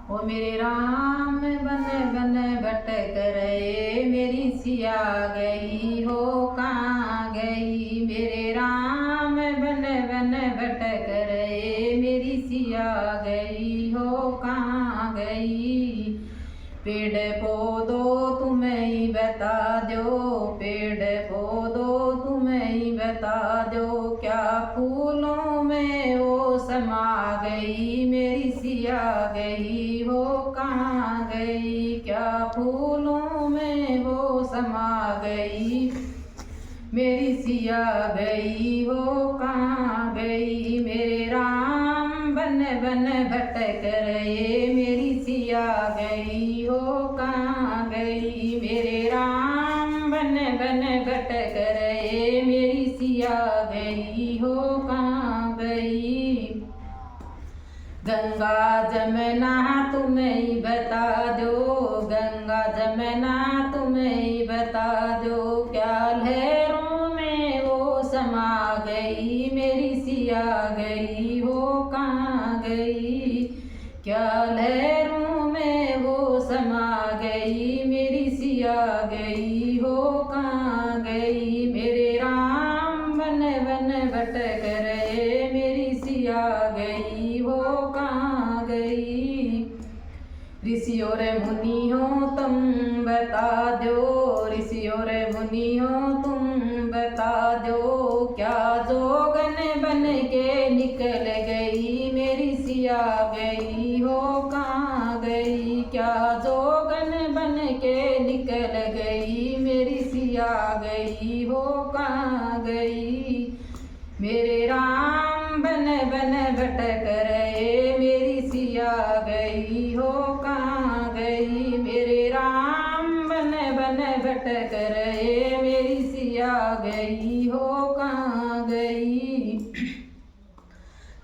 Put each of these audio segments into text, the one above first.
ओ मेरे राम बन बन भटक रहे, मेरी सिया गई हो कहाँ गई। मेरे राम बन बन भटक रहे, मेरी सिया गई हो कहाँ गई। पेड़ पौधों तुम्हें ही बता दो, पेड़ पौधों तुम्हें ही बता दो, क्या फूलों में वो समा गई। मेरी सिया गई हो कहाँ गई, क्या फूलों में वो समा गई। मेरी सिया गई हो कहाँ गई। मेरे राम बन बन भटक रहे, मेरी सिया गई हो कहाँ गई। मेरे राम बन बन भटक रहे, मेरी सिया गई हो कहाँ गई। गंगा जमुना तुम्हें ही बता दो, गंगा जमुना तुम्हें ही बता दो, क्या लहरों में वो समा गई। मेरी सिया गई हो कहाँ गई, क्या लहरों में वो समा गई। मेरी सिया गई हो कहाँ गई। मेरे राम बन बन भटक रहे, मेरी सिया गई हो कहाँ गई। ऋषि और मुनि हो तुम बता दो, ऋषि और मुनि हो तुम बता दो, क्या जोगन बन के निकल गई। मेरी सिया गई हो कहाँ गई, क्या जोगन बन के निकल गई। मेरी सिया गई हो कहाँ गई। मेरे राम बन बन भटक रहे, मेरी सिया गई हो कहाँ गई। मेरे राम बन बन भटक रहे, मेरी सिया गई हो कहाँ गई।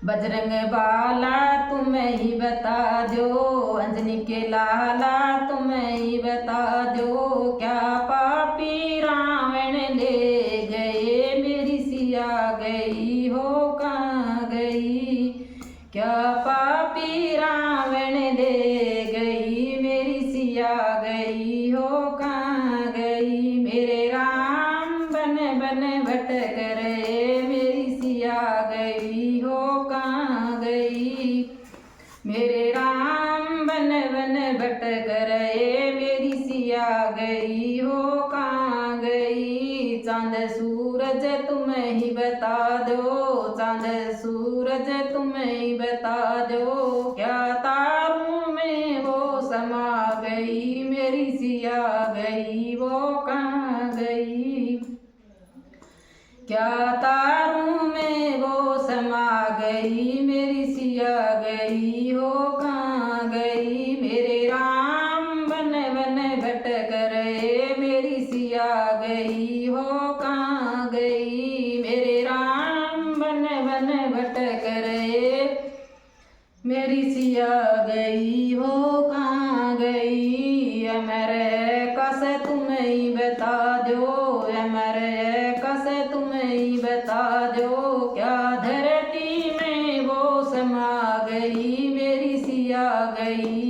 बजरंग बाला तुम्हें ही बता दो, अंजनी के लाला तुम्हें ही बता दो, क्या पापी रावण ले गए। मेरी सिया गई हो कहाँ गई, क्या पापी रावण ले गई। मेरी सिया गई हो कहाँ गई। मेरे राम बन बन भटक रहे, मेरी सिया गई हो कहाँ गई। मेरे राम बन बन भटक रहे, मेरी सिया गई हो कहाँ गई। चांद सूरज तुम्हें ही बता दो, चांद सूरज तुम्हें ही बता दो, क्या तारों में वो समा गई। मेरी सिया गई वो कहाँ गई, क्या तारों में वो समा गई। मेरी सिया गई हो कहाँ गई। मेरे राम बन बन भटक रहे, मेरी सिया गई हो कहाँ गई। मेरे राम बन बन भटक रहे, मेरी सिया गई हो कहाँ गई। अमर कस तुम्हें ही बता दो, अमर कस तुम्हें ही बता दो, क्या धरती में वो समा गई। मेरी सिया गई